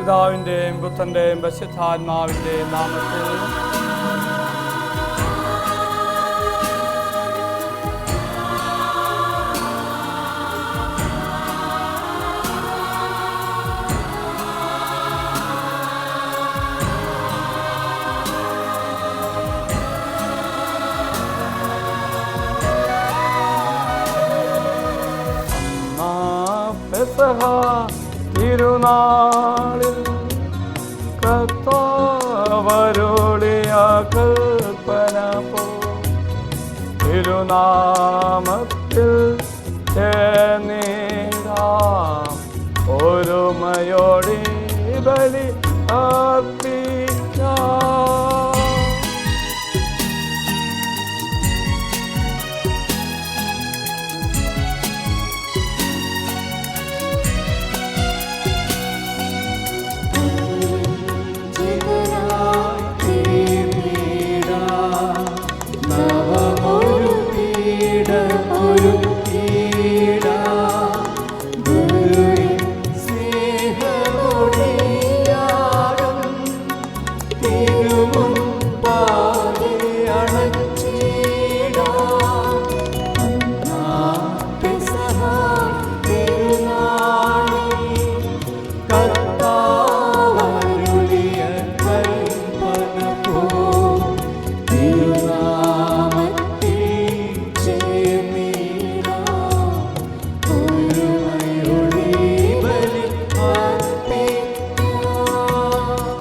പിതാവിൻ്റെയും പുത്രൻ്റെയും പരിശുദ്ധാത്മാവിൻ്റെയും നാമത്തിൽ തിരുനാളിൽ കർത്താവരുളിയ കൽപ്പന പോ തിരുനാമത്തിൽ ചേർന്നിടാം ഒരുമയോടെ ബലി അർപ്പിക്കാം.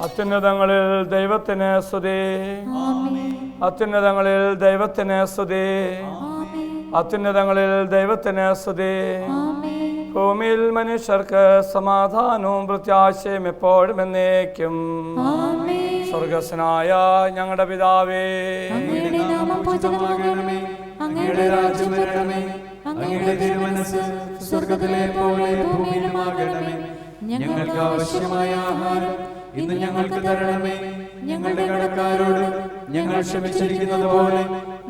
അത്യുന്നതങ്ങളിൽ ദൈവത്തിന് സ്തുതി, അത്യുന്നതങ്ങളിൽ ദൈവത്തിന് സ്തുതി, അത്യുന്നതങ്ങളിൽ ദൈവത്തിന് സ്തുതി. ഭൂമിയിൽ മനുഷ്യർക്ക് സമാധാനവും പ്രത്യാശയും എപ്പോഴും എന്നേക്കും. സ്വർഗസ്വനായ ഞങ്ങളുടെ പിതാവേ, അങ്ങയുടെ നാമം പൂജിതമാകണമേ, അങ്ങയുടെ രാജ്യം വരണമേ, അങ്ങയുടെ തിരുമനസ്സ് സ്വർഗ്ഗത്തിലെ പോലെ ഭൂമിയിലുമാകണമേ. ഞങ്ങൾക്ക് ആവശ്യമായ ആഹാരം ഇന്ന് ഞങ്ങൾക്ക് തരണമേ. ഞങ്ങളുടെ കടക്കാരോട് ഞങ്ങൾ ക്ഷമിച്ചിരിക്കുന്നത് പോലെ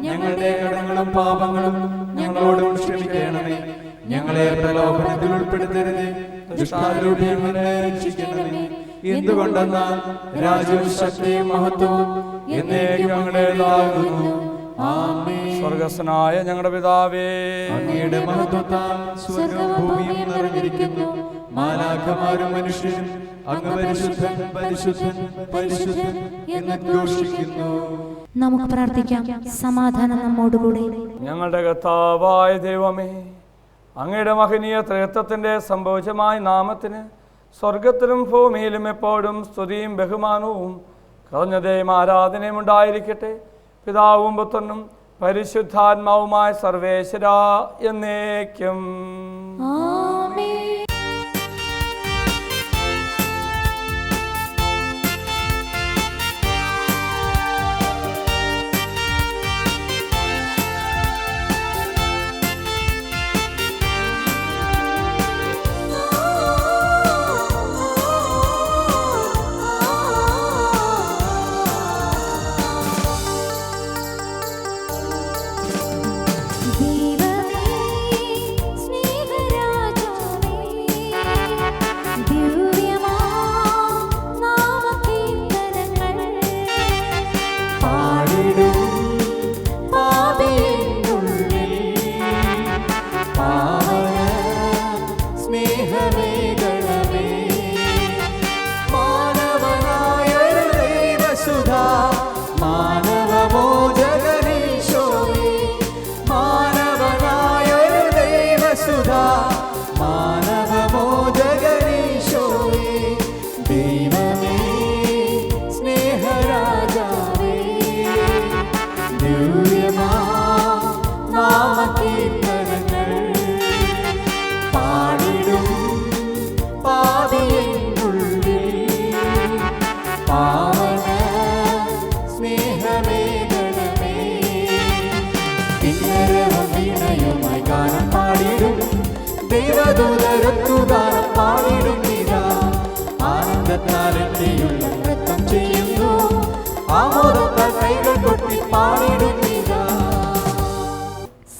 ഞങ്ങളുടെ കടങ്ങളും പാപങ്ങളും ഞങ്ങളോടും ക്ഷമിക്കണമേ. ഞങ്ങളെ പ്രലോഭനത്തിൽ ഉൾപ്പെടുത്തരുത്, ദുഷ്ടാരൂപി ഞങ്ങളെ രക്ഷിക്കണമേ. എന്തുകൊണ്ടെന്നാൽ രാജ്യവും ശക്തിയും മഹത്വവും എന്നേക്കും അങ്ങയുടേതാകുന്നു. ആമേൻ. സ്വർഗസ്വനായ ഞങ്ങളുടെ പിതാവേ, അങ്ങയുടെ മഹത്വത്താൽ സ്വർഗ്ഗവും ഭൂമിയും നിറഞ്ഞിരിക്കുന്നു. മാലാഖമാരും മനുഷ്യരും അങ്ങ് പരിശുദ്ധൻ പരിശുദ്ധൻ പരിശുദ്ധൻ എന്ന് ഘോഷിക്കുന്നു. നമുക്ക് പ്രാർത്ഥിക്കാം. സമാധാനം നമ്മോടുകൂടെ. ഞങ്ങളുടെ കർത്താവായ ദൈവമേ, അങ്ങയുടെ മഹനീയ ത്രയത്വത്തിൻ്റെ സംഭോജമായ നാമത്തിന് സ്വർഗത്തിലും ഭൂമിയിലും എപ്പോഴും സ്തുതിയും ബഹുമാനവും കുറഞ്ഞതയും ആരാധനയും ഉണ്ടായിരിക്കട്ടെ. പിതാവും പുത്രനും പരിശുദ്ധാത്മാവുമായ സർവേശ്വരാ എന്നേക്കും. ആമേൻ.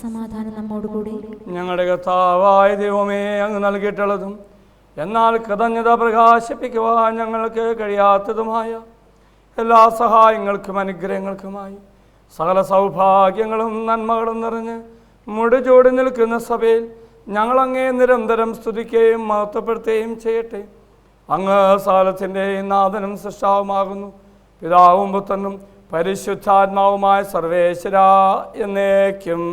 സമാധാനം നമ്മോടുകൂടി. ഞങ്ങളുടെ കർത്താവായ ദൈവമേ, അങ്ങ് നൽകിയിട്ടുള്ളതും എന്നാൽ കൃതജ്ഞത പ്രകാശിപ്പിക്കുവാൻ ഞങ്ങൾക്ക് കഴിയാത്തതുമായ എല്ലാ സഹായങ്ങൾക്കും അനുഗ്രഹങ്ങൾക്കുമായി സകല സൗഭാഗ്യങ്ങളും നന്മകളും നിറഞ്ഞ് മുടിചൂടി നിൽക്കുന്ന സഭയിൽ ഞങ്ങളങ്ങേ നിരന്തരം സ്തുതിക്കുകയും മഹത്വപ്പെടുത്തുകയും ചെയ്യട്ടെ. അങ്ങ് സകലത്തിൻ്റെയും നാഥനും സൃഷ്ടാവുമാകുന്നു. പിതാവും പുത്രനും പരിശുദ്ധാത്മാവുമായ സർവേശ്വര എന്നേക്കും.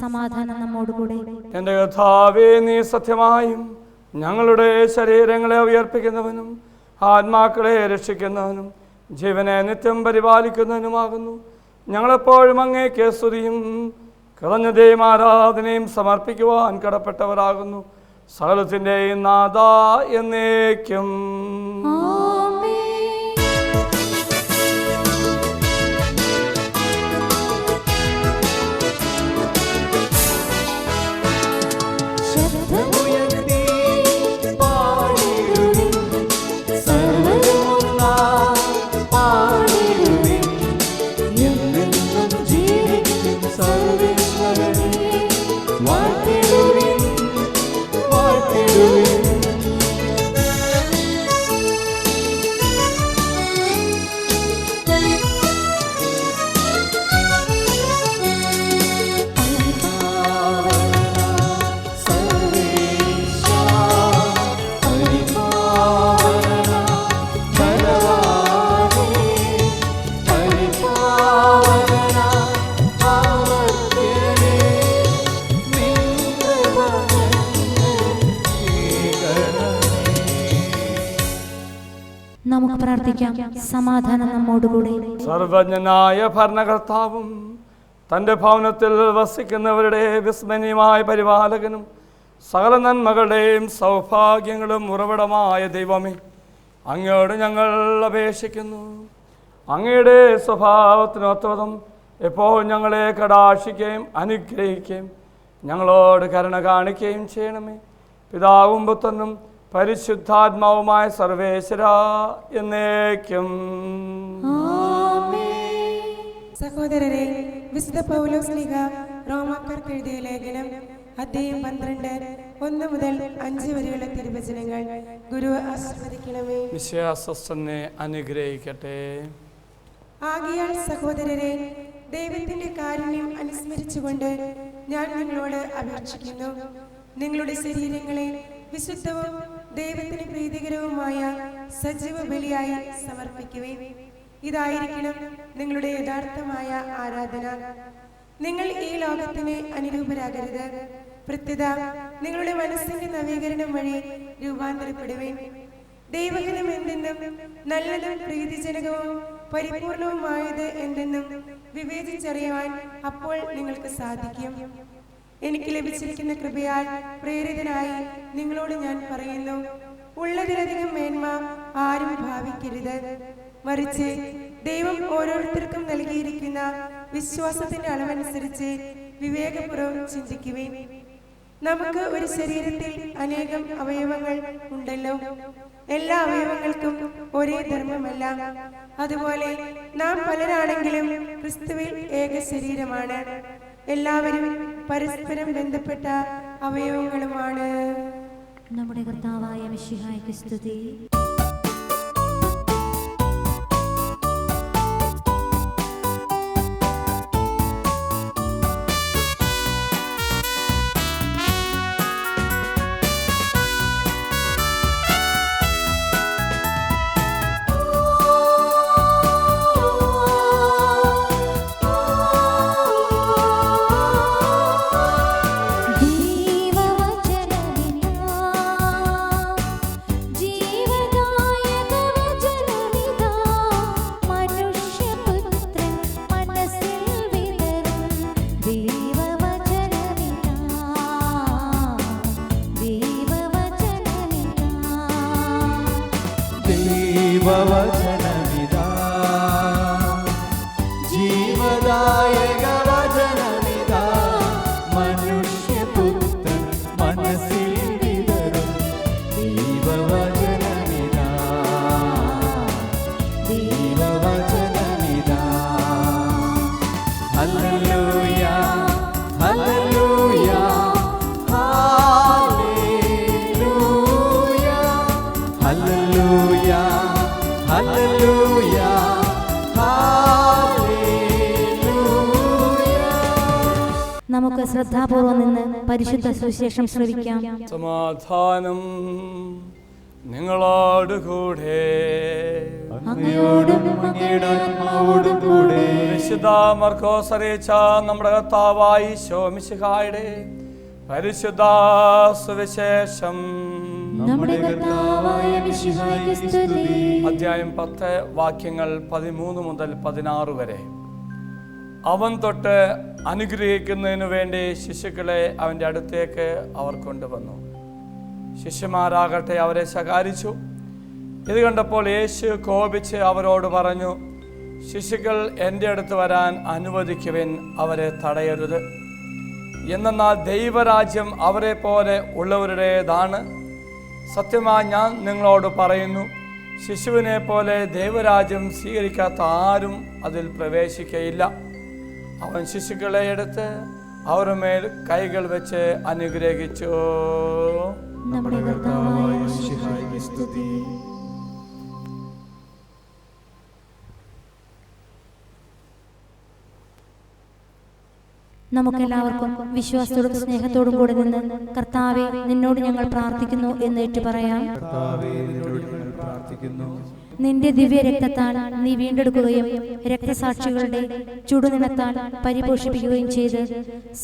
സമാധാനം നമ്മോടുകൂടെ. എൻ്റെ കർത്താവേ, നീ സത്യമായും ഞങ്ങളുടെ ശരീരങ്ങളെ ഉയർപ്പിക്കുന്നവനും ആത്മാക്കളെ രക്ഷിക്കുന്നവനും ജീവനെ നിത്യം പരിപാലിക്കുന്നവനുമാകുന്നു. ഞങ്ങളെപ്പോഴും അങ്ങേക്ക് സ്തുതിയും കൃതജ്ഞതയും ആരാധനയും സമർപ്പിക്കുവാൻ കടപ്പെട്ടവരാകുന്നു. സകലത്തിൻ്റെയും നാഥ എന്നേക്കും. നമുക്ക് പ്രാർത്ഥിക്കാം. സമാധാനം നമ്മോടുകൂടെ. സർവജ്ഞനായ ഭരണകർത്താവും തൻ്റെ ഭവനത്തിൽ വസിക്കുന്നവരുടെ വിസ്മരണീയമായ പരിപാലകനും സകല നന്മകളുടെയും സൗഭാഗ്യങ്ങളും ഉറവിടമായ ദൈവമേ, അങ്ങയോട് ഞങ്ങൾ അപേക്ഷിക്കുന്നു. അങ്ങയുടെ സ്വഭാവത്തിനൊത്തവതം എപ്പോൾ ഞങ്ങളെ കടാക്ഷിക്കുകയും അനുഗ്രഹിക്കുകയും ഞങ്ങളോട് കരുണ കാണിക്കുകയും ചെയ്യണമേ. പിതാവും പുത്രനും പരിശുദ്ധാത്മാവുമായ സർവേശ്വര എന്നേക്കും. സഹോദരരെ, വിശുദ്ധ പൗലോസ് ശ്ലീഹ റോമാക്കാർക്ക് എഴുതിയ ലേഖനം അധ്യായം 12 1 മുതൽ 5 വരെയുള്ള തിരുവചനങ്ങൾ ഗുരു ആശീർവദിക്കണമേ. വിശ്വാസനെ അനുഗ്രഹിക്കട്ടെ. ആകയാൽ സഹോദരരെ, ദൈവത്തിന്റെ കാരുണ്യം അനുസ്മരിച്ചുകൊണ്ട് ഞാൻ നിങ്ങളോട് അപേക്ഷിക്കുന്നു. നിങ്ങളുടെ ശരീരങ്ങളെ വിശുദ്ധവും ദൈവത്തിന് പ്രീതികരവുമായ സജീവ ബലിയായി സമർപ്പിക്കുവിൻ. ഇതായിരിക്കണം നിങ്ങളുടെ യഥാർത്ഥമായ ആരാധന. നിങ്ങൾ ഈ ലോകത്തിന് അനുരൂപരാകരുത്. പ്രത്യുത നിങ്ങളുടെ മനസ്സിന്റെ നവീകരണം വഴി രൂപാന്തരപ്പെടുവിൻ. ദൈവഹിതം എന്തെന്നും നല്ലതും പ്രീതിജനകവും പരിപൂർണവുമായത് എന്തെന്നും വിവേചിച്ചറിയാൻ അപ്പോൾ നിങ്ങൾക്ക് സാധിക്കും. എനിക്ക് ലഭിച്ചിരിക്കുന്ന കൃപയാൽ പ്രേരിതനായി നിങ്ങളോട് ഞാൻ പറയുന്നു, ഉള്ളതിലധികം മേന്മ ആരും ഭാവിക്കരുത്. മറിച്ച് ദൈവം ഓരോരുത്തർക്കും നൽകിയിരിക്കുന്ന വിശ്വാസത്തിന്റെ അളവനുസരിച്ച് വിവേകപൂർവ്വം ചിന്തിക്കുവിൻ. നമുക്ക് ഒരു ശരീരത്തിൽ അനേകം അവയവങ്ങൾ ഉണ്ടല്ലോ. എല്ലാ അവയവങ്ങൾക്കും ഒരേ ധർമ്മമല്ല. അതുപോലെ നാം പലരാണെങ്കിലും ക്രിസ്തുവിൽ ഏക ശരീരമാണ്. എല്ലാവരും പരസ്പരം ബന്ധപ്പെട്ട അവയവങ്ങളുമാണ്. നമ്മുടെ കർത്താവായ മിശിഹായ്ക്ക് സ്തുതി. ദൈവവചനമിതാ ജീവദായക വചനമിതാ മനുഷ്യപുത്രൻ മനസ്സിൽ വിതറും ദൈവവചനമിതാ ദൈവവചനമിതാ ഹല്ലേലൂയ ഹല്ലേലൂയ ഹല്ലേലൂയ ഹല്ലേലൂയ ഹല്ലേലൂയ. നമുക്ക് ശ്രദ്ധാപൂർവം നിന്ന് പരിശുദ്ധ സുവിശേഷം ശ്രവിക്കാം. സമാധാനം നിങ്ങളോടുകൂടെ. അങ്ങയോടും അങ്ങയുടെ ആത്മാവോടും കൂടെ. വിശുദ്ധ മർക്കോസ് അറിയിച്ച നമ്മുടെ കർത്താവായ ഈശോ മിശിഹായുടെ പരിശുദ്ധ സുവിശേഷം. നമ്മുടെ കർത്താവായ മിശിഹായ്ക്ക് സ്തുതി. അധ്യായം 10 വാക്യങ്ങൾ 13 മുതൽ 16 വരെ. അവൻ തൊട്ട് അനുഗ്രഹിക്കുന്നതിനു വേണ്ടി ശിശുക്കളെ അവൻ്റെ അടുത്തേക്ക് അവർ കൊണ്ടുവന്നു. ശിഷ്യന്മാരാകട്ടെ അവരെ ശകാരിച്ചു. ഇത് കണ്ടപ്പോൾ യേശു കോപിച്ച് അവരോട് പറഞ്ഞു, ശിശുക്കൾ എൻ്റെ അടുത്ത് വരാൻ അനുവദിക്കുവിൻ, അവരെ തടയരുത്. എന്നാൽ ദൈവരാജ്യം അവരെ പോലെ ഉള്ളവരുടേതാണ്. സത്യമായി ഞാൻ നിങ്ങളോട് പറയുന്നു, ശിശുവിനെ പോലെ ദൈവരാജ്യം സ്വീകരിക്കാത്ത ആരും അതിൽ പ്രവേശിക്കയില്ല. അവൻ ശിശുക്കളെ എടുത്ത് അവരുടെ മേൽ കൈകൾ വെച്ച് അനുഗ്രഹിച്ചു. നമ്മുടെ കർത്താവായ മിശിഹായ്ക്ക് സ്തുതി. നമുക്കെല്ലാവർക്കും വിശ്വാസത്തോടും സ്നേഹത്തോടും കൂടെ നിന്ന് കർത്താവേ നിന്നോട് ഞങ്ങൾ പ്രാർത്ഥിക്കുന്നു എന്ന് ഏറ്റുപറയാം. കർത്താവേ, നിന്നോട് ഞങ്ങൾ പ്രാർത്ഥിക്കുന്നു. നിന്റെ ദിവ്യ രക്തത്താൽ നീ വീണ്ടെടുക്കുകയും രക്തസാക്ഷികളുടെ ചുടുനിണത്താൽ പരിപോഷിപ്പിക്കുകയും ചെയ്ത്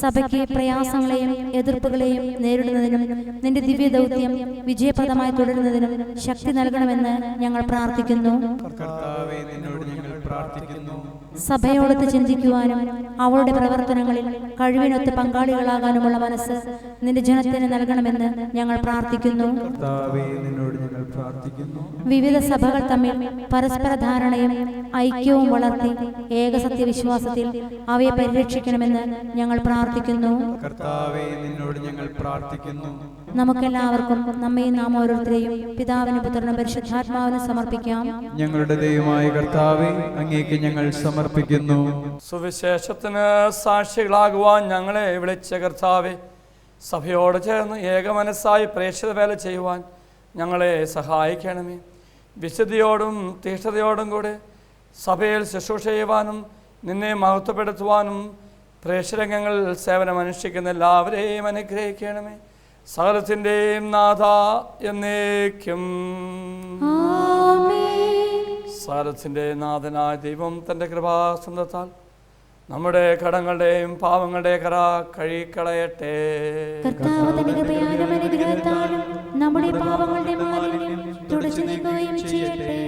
സഭയ്ക്ക് പ്രയാസങ്ങളെയും എതിർപ്പുകളെയും നേരിടുന്നതിനും നിന്റെ ദിവ്യ ദൗത്യം വിജയപ്രദമായി തുടരുന്നതിനും ശക്തി നൽകണമെന്ന് ഞങ്ങൾ പ്രാർത്ഥിക്കുന്നു. കർത്താവേ, നിന്നോട് ഞങ്ങൾ പ്രാർത്ഥിക്കുന്നു. സഭയോടൊത്ത് ചിന്തിക്കുവാനും അവളുടെ പ്രവർത്തനങ്ങളിൽ കഴിവിനൊത്ത് പങ്കാളികളാകാനുമുള്ള മനസ്സ് നിന്റെ ജനത്തിന് നൽകണമെന്ന് ഞങ്ങൾ പ്രാർത്ഥിക്കുന്നു. കർത്താവേ, നിന്നോട് ഞങ്ങൾ പ്രാർത്ഥിക്കുന്നു. വിവിധ സഭകൾ തമ്മിൽ പരസ്പര ധാരണയും ഐക്യവും വളർത്തി ഏകസത്യ വിശ്വാസത്തിൽ അവയെ പരിരക്ഷിക്കണമെന്ന് ഞങ്ങൾ പ്രാർത്ഥിക്കുന്നു. കർത്താവേ, നിന്നോട് ഞങ്ങൾ പ്രാർത്ഥിക്കുന്നു. നമുക്കെല്ലാവർക്കും നമ്മയും നാം ഓരോരുത്തരെയും പിതാവിനും പുത്രനും പരിശുദ്ധാത്മാവിനും സമർപ്പിക്കാം. ഞങ്ങളുടെ ദൈവമായ കർത്താവേ, അങ്ങേക്ക് ഞങ്ങൾ സമർപ്പിക്കുന്നു. സുവിശേഷത്തിന് സാക്ഷികളാകുവാൻ ഞങ്ങളെ വിളിച്ച കർത്താവേ, സഭയോട് ചേർന്ന് ഏകമനസ്സായി പ്രേക്ഷിത വേല ചെയ്യുവാൻ ഞങ്ങളെ സഹായിക്കണമേ. വിശുദ്ധിയോടും തീഷ്ണതയോടും കൂടെ സഭയിൽ ശുശ്രൂഷ ചെയ്യുവാനും നിന്നെ മഹത്വപ്പെടുത്തുവാനും പ്രേക്ഷരംഗങ്ങളിൽ സേവനമനുഷ്ഠിക്കുന്ന എല്ലാവരെയും അനുഗ്രഹിക്കണമേ. സകലത്തിൻ്റെയും നാഥ എന്നേക്കും. സകലത്തിൻ്റെ നാഥനായ ദൈവം തൻ്റെ കൃപാസന്ധത്താൽ നമ്മുടെ കടങ്ങളുടെയും പാവങ്ങളുടെ കറ കഴുകിക്കളയട്ടെ. കർത്താവ് തന്റെ കൃപയാലും അനുഗ്രഹത്താലും നമ്മുടെ പാപങ്ങളുടെ മാലിന്യം തുടച്ചു നീക്കുകയും ചെയ്യട്ടെ.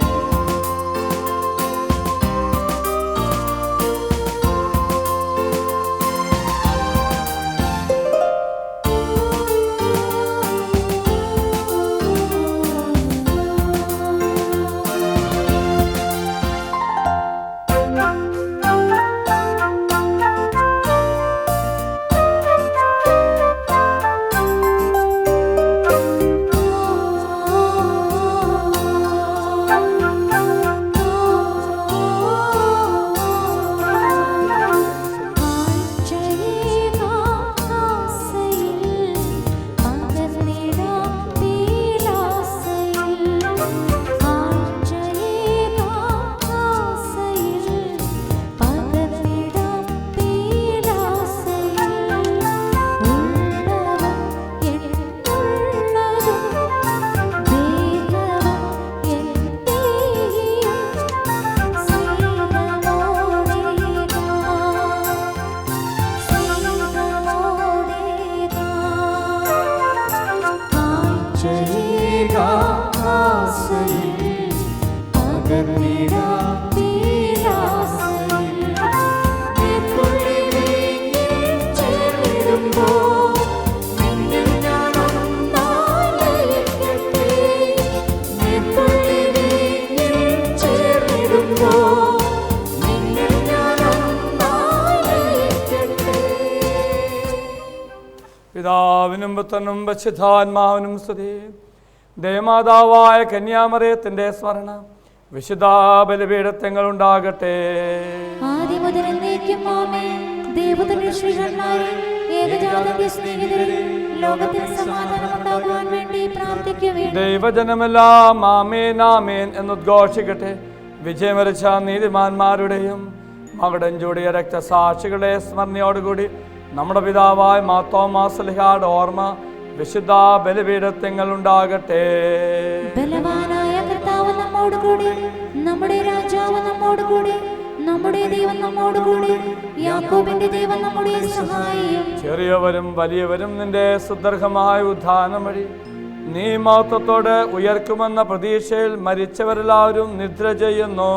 പിതാവിനും പുത്രനും പരിശുദ്ധാത്മാവിനും സ്തുതി. ദേവമാതാവായ കന്യാമറിയത്തിന്റെ സ്മരണ വിശുദ്ധ ബലിപീഠങ്ങൾ ഉണ്ടാകട്ടെ. ദൈവജനമെല്ലാം ആമേൻ ആമേൻ എന്നുദ്ഘോഷിക്കട്ടെ. വിജയം വരിച്ച നീതിമാന്മാരുടെയും മകുടം ചൂടിയ രക്തസാക്ഷികളുടെ സ്മരണയോടുകൂടി നമ്മുടെ പിതാവായ മാർത്തോമാ ശ്ലീഹായുടെ ഓർമ്മ വിശുദ്ധ ബലിപീഠങ്ങൾ ഉണ്ടാകട്ടെ. ബലവാനായ കർത്താവ് നമ്മോടുകൂടി, നമ്മുടെ രാജാവ് നമ്മോടുകൂടി, നമ്മുടെ ദൈവം നമ്മോടുകൂടി, യാക്കോബിന്റെ ദൈവം നമ്മുടെ സഹായം. ചെറിയവരും വലിയവരും നിന്റെ സുദീർഘമായ ഉദ്ധാനം വഴി നീ മഹത്വത്തോടെ ഉയർക്കുമെന്ന പ്രതീക്ഷയിൽ മരിച്ചവരെല്ലാവരും നിദ്ര ചെയ്യുന്നു.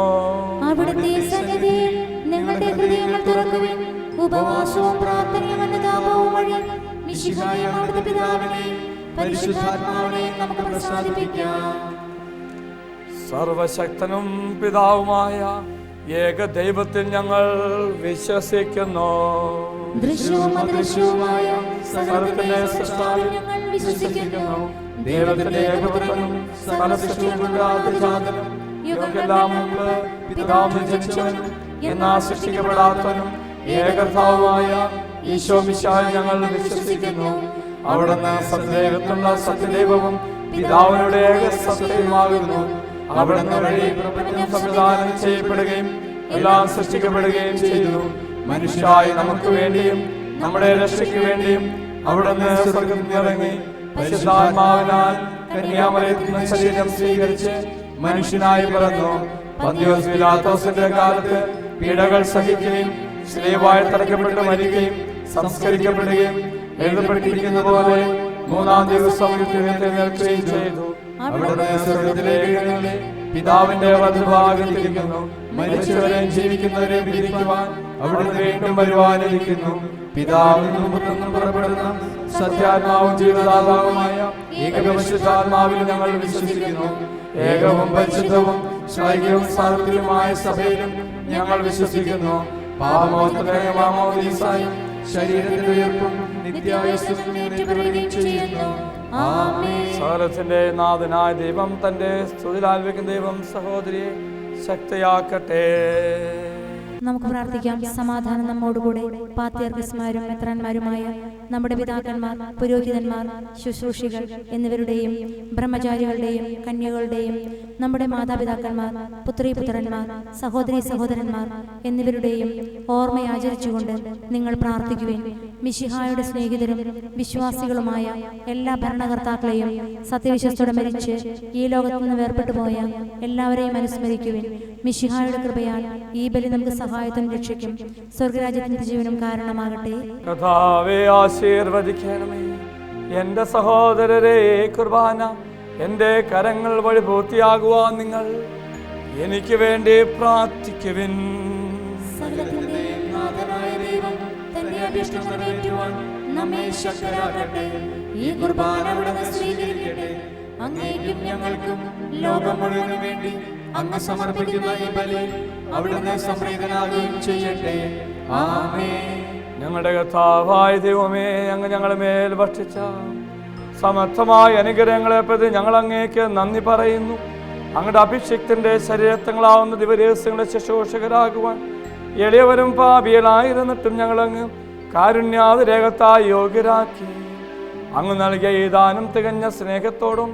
അവിടുത്തെ സന്നിധിയിൽ നിങ്ങളുടെ ഹൃദയങ്ങൾ തുറക്കുവിൻ. ഉപവാസവും പ്രാർത്ഥനയും അനുതാപവും വഴി മിശിഹായെ അവിടുത്തെ പിതാവിനെയും പരിശുദ്ധാത്മാവിനെയും നമുക്ക് പ്രസാദിപ്പിക്കാം. സർവശക്തനും പിതാവുമായ ഏക ദൈവത്തിൽ ഞങ്ങൾ വിശ്വസിക്കുന്നു. ദൃശ്യവും അദൃശ്യവുമായ സകലത്തിന്റെ സൃഷ്ടാവിൽ ഞങ്ങൾ വിശ്വസിക്കുന്നു. ദൈവത്തിന്റെ ഏകപുത്രനും സകല സൃഷ്ടികളുടെയും യുഗമെല്ലാം മുമ്പ് പിതാവിൽ ജനിച്ചവനും എന്നാൽ സൃഷ്ടിക്കപ്പെടാത്തവനും ഏകകർത്താവുമായ ഈശോ മിശിഹായിൽ ഞങ്ങൾ വിശ്വസിക്കുന്നു. അവിടുന്ന് സത്യദൈവത്തിനുള്ള സത്യദൈവവും പിതാവിനുടെ ഏക സത്യമാകുന്നു. അവിടുന്ന് വഴി പ്രപഞ്ചം സംവിധാനം ചെയ്യപ്പെടുകയും എല്ലാം സൃഷ്ടിക്കപ്പെടുകയും ചെയ്തു. മനുഷ്യരായി നമുക്ക് വേണ്ടിയും നമ്മുടെ രക്ഷയ്ക്ക് വേണ്ടിയും അവിടുന്ന് സ്വർഗ്ഗത്തിൽ ഇറങ്ങി പരിശുദ്ധാത്മാവിനാൽ കന്യാമറിയത്തിൽ നിന്ന് ശരീരം സ്വീകരിച്ച് മനുഷ്യനായി പിറന്നു. പന്തിയോസ് പീലാത്തോസിന്റെ കാലത്ത് പീഡകൾ സഹിക്കുകയും ശ്ലീബായിൽ തറയ്ക്കപ്പെട്ട് മരിക്കുകയും സംസ്കരിക്കപ്പെടുകയും എഴുതപ്പെട്ടിരിക്കുന്ന പോലെ മൂന്നാം ദിവസം ഉയർത്തെഴുന്നേൽക്കുകയും ചെയ്തു. അവിടുന്ന് സ്വർഗ്ഗത്തിലേക്ക് പിതാവിന്റെ വലതുഭാഗത്തിരിക്കുന്നു. മരിച്ചവരെയും ജീവിക്കുന്നവരെയും വിധിക്കുവാൻ അവിടുന്ന് വീണ്ടും വരുവാനിരിക്കുന്നു. പിതാവിൽ നിന്നും പുത്രനും പുറപ്പെടുന്ന സത്യാത്മാവും ജീവദാതാവുമായ ഏകപരിശുദ്ധാത്മാവിൽ ഞങ്ങൾ വിശ്വസിക്കുന്നു. ഏകവും പരിശുദ്ധവും ശ്ലൈകവും സാർവത്രികവുമായ സഭയിലും ഞങ്ങൾ വിശ്വസിക്കുന്നു. പാപമോചനവും മാമോദീസായും ശരീരത്തിന്റെ ഉയർപ്പും നിത്യായുസ്സും ഏറ്റുപറയുകയും ചെയ്യുന്നു. ആമേൻ. സകലത്തിന്റെ നാഥനായ ദൈവം തന്റെ സ്തുതിലാൽവിക്കുന്ന ദൈവം സഹോദരിയെ ശക്തിയാക്കട്ടെ. നമുക്ക് പ്രാർത്ഥിക്കാം. സമാധാനം നമ്മോടുകൂടെ. പാത്രിയർക്കീസുമാരും മെത്രാന്മാരുമായ നമ്മുടെ പിതാക്കന്മാർ, പുരോഹിതന്മാർ, ശുശ്രൂഷികൾ എന്നിവരുടെയും ബ്രഹ്മചാരികളുടെയും കന്യകളുടെയും നമ്മുടെ മാതാപിതാക്കന്മാർ, പുത്രീപുത്രന്മാർ, സഹോദരീ സഹോദരന്മാർ എന്നിവരുടെയും ഓർമ്മ ആചരിച്ചുകൊണ്ട് നിങ്ങൾ പ്രാർത്ഥിക്കുവിൻ. മിശിഹായുടെ സ്നേഹിതരും വിശ്വാസികളുമായ എല്ലാ ഭരണകർത്താക്കളെയും സത്യവിശ്വസ്തോടെ മരിച്ച് ഈ ലോകത്തു നിന്ന് വേർപെട്ടു പോയ എല്ലാവരെയും അനുസ്മരിക്കുവിൻ. മിശിഹായുടെ കൃപയാൽ ഈ ബലി നമുക്ക് സഹായത്തിനും രക്ഷയ്ക്കും സ്വർഗരാജ്യത്തിന്റെ ജീവനും കാരണമാകട്ടെ. കർത്താവേ, ആശീർവദിക്കണമേ. എന്റെ സഹോദരരെ, കുർബാന എന്റെ കരങ്ങൾ വഴി പൂർത്തിയാകുവാൻ നിങ്ങൾ എനിക്ക് വേണ്ടി പ്രാർത്ഥിക്കുവിൻ. സകലത്തിന്റെയും നാഥനായ ദൈവം തന്റെ അഭീഷ്ടം നിറവേറ്റുവാൻ നമ്മെ ശക്തരാക്കട്ടെ. ഈ കുർബാന അവിടുന്ന് സ്വീകരിക്കട്ടെ. അങ്ങേക്കും ഞങ്ങൾക്കും ലോകം മുഴുവനും വേണ്ടി അങ്ങ് സമർപ്പിക്കുന്ന ഈ ബലി അവിടുന്ന് സംപ്രീതനാകുകയും ചെയ്യട്ടെ. ആമേൻ. ഞങ്ങളുടെ കർത്താവായ ദൈവമേ, അങ്ങ് ഞങ്ങളുടെ മേൽ ഭക്ഷിച്ച സമർത്ഥമായ അനുഗ്രഹങ്ങളെ പ്രതി ഞങ്ങൾ അങ്ങേക്ക് നന്ദി പറയുന്നു. അങ്ങയുടെ അഭിഷിക്തന്റെ ശരീരത്തങ്ങളാവുന്ന ദിവരഹസ്യങ്ങളുടെ ശുശ്രൂഷകരാകുവാൻ എളിയവരും പാപികളായിരുന്നിട്ടും ഞങ്ങളങ്ങ് കാരുണ്യാതിരേകത്തായി യോഗ്യരാക്കി. അങ്ങ് നൽകിയ ഈ ദാനം തികഞ്ഞ സ്നേഹത്തോടും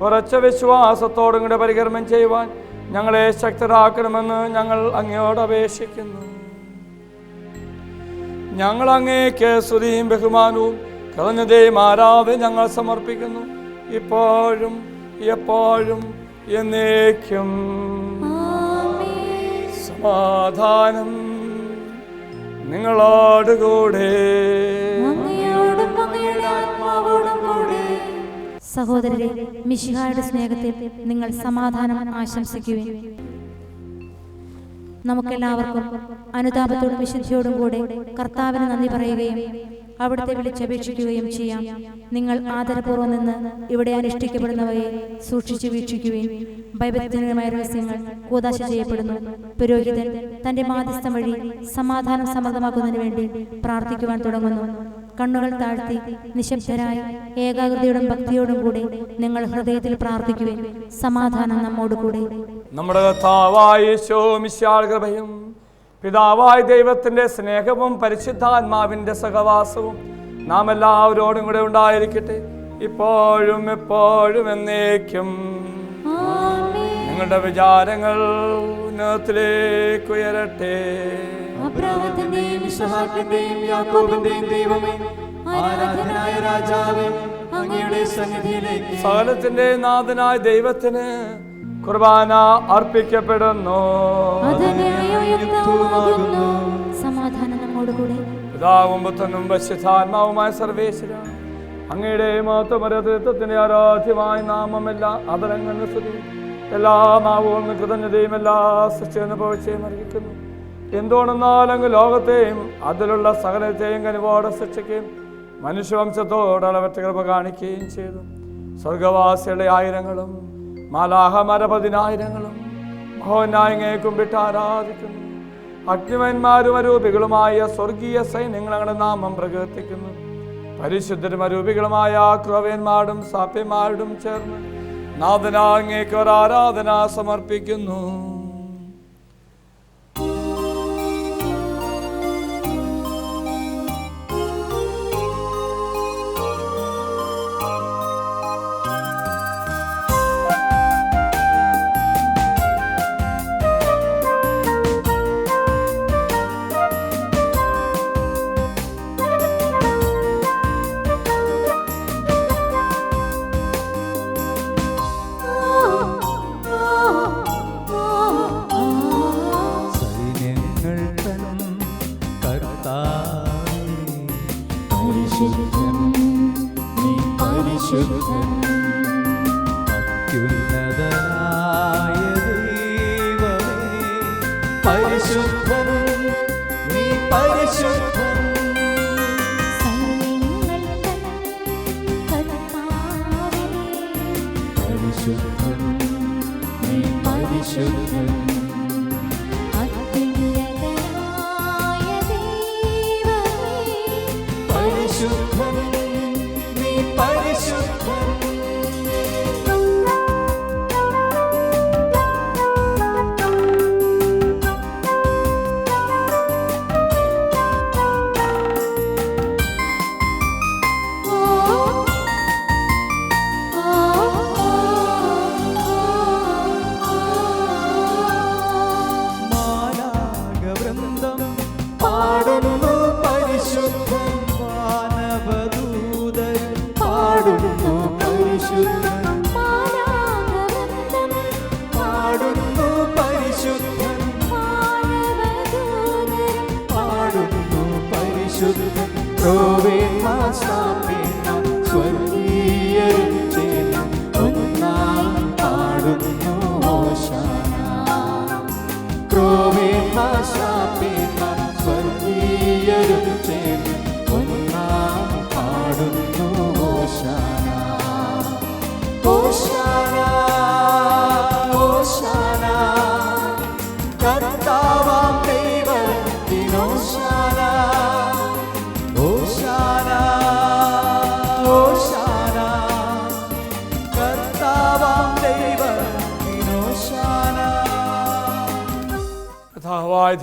ഉറച്ച വിശ്വാസത്തോടും കൂടെ പരികർമ്മം ചെയ്യുവാൻ ഞങ്ങളെ ശക്തരാക്കണമെന്ന് ഞങ്ങൾ അങ്ങയോട് അപേക്ഷിക്കുന്നു. ഞങ്ങൾ അങ്ങേക്ക് സ്തുതിയും ബഹുമാനവും കലഞ്ഞതേയും ആരാധന ഞങ്ങൾ സമർപ്പിക്കുന്നു, ഇപ്പോഴും എപ്പോഴും എന്നേക്കും. സമാധാനം നിങ്ങളോടുകൂടെ. സഹോദരരെ, മിശിഹായുടെ സ്നേഹത്തിൽ നിങ്ങൾ സമാധാനം ആശംസിക്കുവിൻ. നമുക്കെല്ലാവർക്കും അനുതാപത്തോടും വിശുദ്ധിയോടും കൂടെ കർത്താവിന് നന്ദി പറയുകയും അവിടുത്തെ വിളിച്ചപേക്ഷിക്കുകയും ചെയ്യാം. നിങ്ങൾ ആദരപൂർവ്വം നിന്ന് ഇവിടെ അനുഷ്ഠിക്കപ്പെടുന്നവയെ സൂക്ഷിച്ചു വീക്ഷിക്കുകയും ഭയഭക്തിപരമായ രഹസ്യങ്ങൾ കൂദാശ ചെയ്യപ്പെടുന്നു. പുരോഹിതൻ തന്റെ മാധ്യസ്ഥം വഴി സമാധാനം സമൃദ്ധമാക്കുന്നതിന് വേണ്ടി പ്രാർത്ഥിക്കുവാൻ തുടങ്ങുന്നു. കണ്ണുകൾ താഴ്ത്തി നിശബ്ദരായി ഏകാഗ്രതയോടും ഭക്തിയോടും കൂടെ നിങ്ങൾ ഹൃദയത്തിൽ പ്രാർത്ഥിക്കുകയും സമാധാനം നമ്മോടുകൂടെ. നമ്മുടെ കർത്താവായ യേശുമിശിഹായുടെ കൃപയും പിതാവായ ദൈവത്തിന്റെ സ്നേഹവും പരിശുദ്ധാത്മാവിന്റെ സഹവാസവും നാം എല്ലാവരോടും കൂടെ ഉണ്ടായിരിക്കട്ടെ, ഇപ്പോഴും എപ്പോഴും എന്നേക്കും. നിങ്ങളുടെ വിചാരങ്ങൾ ഉന്നതത്തിലേക്ക് ഉയരട്ടെ. അബ്രാഹത്തിന്റെയും ഇസ്ഹാക്കിന്റെയും യാക്കോബിന്റെയും ദൈവമേ, ആരാധനായ രാജാവേ, അങ്ങയുടെ സന്നിധിയിലേക്ക് സകലത്തിന്റെ നാഥനായ ദൈവത്തിന് കുർബാന അർപ്പിക്കപ്പെടുന്നു. സമാധാനം നമ്മോടുകൂടെ. പിതാവും പുത്രനും പരിശുദ്ധാത്മാവുമായ സർവേശ്വര, അങ്ങയുടെ മഹത്വമരത്വത്തിന്റെ ആരാധ്യമായ നാമമെല്ലാം അതരങ്ങൾ സ്തുതി. എല്ലാ നാവുകളും കൃതജ്ഞതയും എല്ലാ സൃഷ്ടിയെന്ന് പകർച്ചയും അറിയിക്കുന്നു. എന്തുകൊണ്ടെന്നാൽ അങ്ങ് ലോകത്തെയും അതിലുള്ള സകലത്തെയും കനിവോടെ സൃഷ്ടിക്കുകയും മനുഷ്യവംശത്തോട് അളവറ്റ കൃപ കാണിക്കുകയും ചെയ്തു. സ്വർഗവാസികളുടെ ആയിരങ്ങളും മാലാഹമാരുടെ 10,000ങ്ങളും മഹോന്നായങ്ങയെ കുമ്പിട്ട് ആരാധിക്കുന്നു. അഗ്നിമന്മാരും അരൂപികളുമായ സ്വർഗീയ സൈന്യങ്ങൾ അങ്ങയുടെ നാമം പ്രകീർത്തിക്കുന്നു. പരിശുദ്ധരും അരൂപികളുമായ ക്രോവേന്മാരും സാപ്യന്മാരോടും ചേർന്ന് നാഥനാങ്ങേക്ക് ഒരു ആരാധന സമർപ്പിക്കുന്നു.